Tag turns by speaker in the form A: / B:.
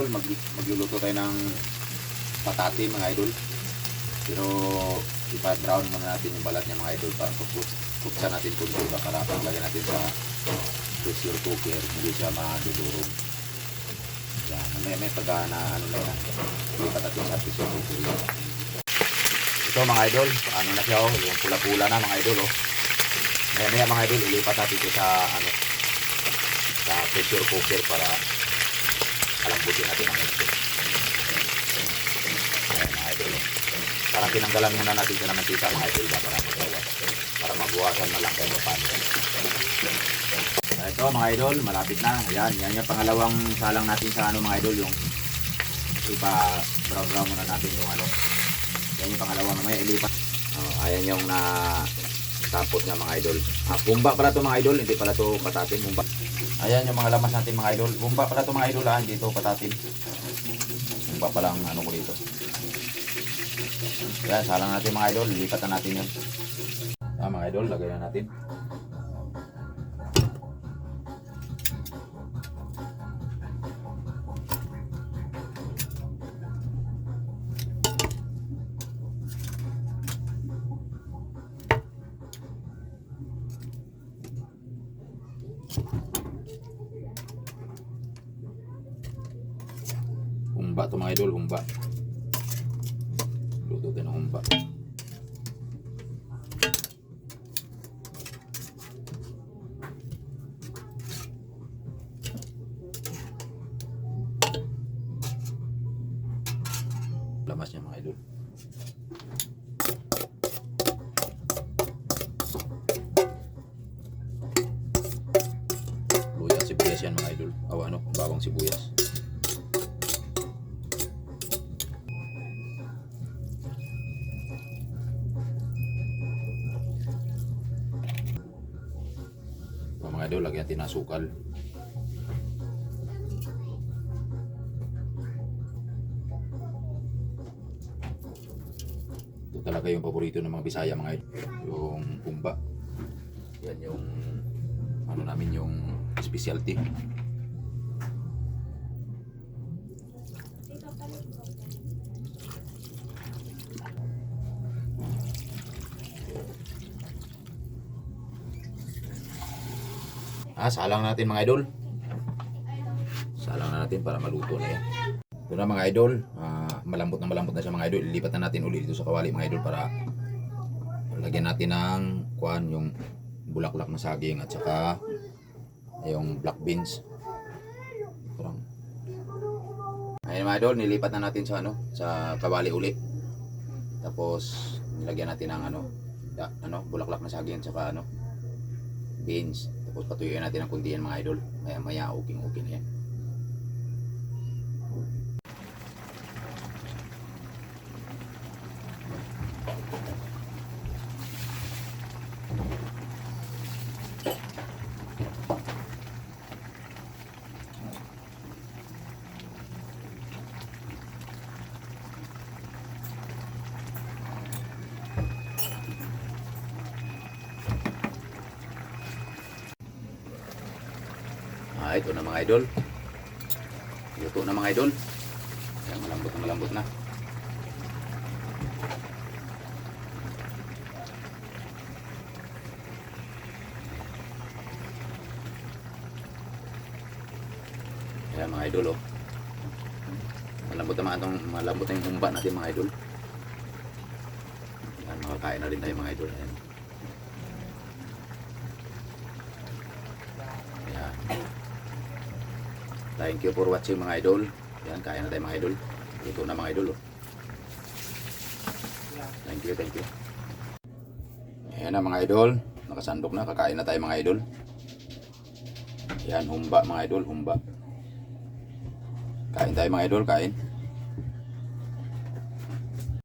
A: Magluluto tayo ng patati mga idol. Pero ipa-brown muna natin yung balat niya mga idol para puksan natin kunti ba para paglagyan natin sa pressure cooker hindi siya madudurog. Yan, may pagka na ano na yan. Ilipat natin sa pressure cooker yan. Ito mga idol, ano na siya oh, yung pula-pula na mga idol oh. Maya mga idol, ilipat natin ito sa ano sa pressure cooker para kalambutin natin ang ito. Ayan mga idol oh. Parang tinanggalan muna natin siya ng mantika mga idol ba para mabuwasan na lang kayo paano. Ito mga idol, malapit na. Ayan, yan yung pangalawang salang natin sa ano mga idol, yung ipa-brown muna natin yung ano. Yan yung pangalawang mamaya ilipat. Ayan yung na tapot niya mga idol. Bumba pala to mga idol, hindi pala to patatin, bumba. Ayan yung mga lamas natin mga idol. Bumba pala to mga idol, hindi to patatin. Bumba palang ano ko dito. Ayan, salang natin mga idol, lilipat na natin yun. Mga idol, lagay na natin. Humba to mga idol, humba. Luto din ng humba. Lamas niya mga idol. Luya sibuyas yan mga idol. Bawang sibuyas. Mga idol, lagyan natin ng asukal. Ito talaga yung paborito ng mga Bisaya mga idol, yung humba. Yan yung ano namin, yung specialty. Salang natin mga idol. Salang na natin para maluto na yan. Ito na mga idol. Malambot na siya mga idol. Ilipat na natin ulit dito sa kawali mga idol para lagyan natin ng yung bulaklak na saging at saka yung black beans. Ayun mga idol, nilipat na natin sa sa kawali ulit. Tapos nilagyan natin ng bulaklak na saging at saka beans. Tapos patuyuin natin ng kunti yan mga idol. Maya okay na yan. Ito na mga idol. Luto na mga idol. Ayan, malambot na. Ayan mga idol oh. Malambot na yung humba natin mga idol. Ayan, makakain na rin tayo mga idol. Ayan. Thank you for watching mga idol. Yan, kain na tayo mga idol. Ito na mga idol oh. Thank you. Ayan na mga idol. Nakasandok na. Kakain na tayo mga idol. Yan, humba mga idol. Humba. Kain tayo mga idol. Kain.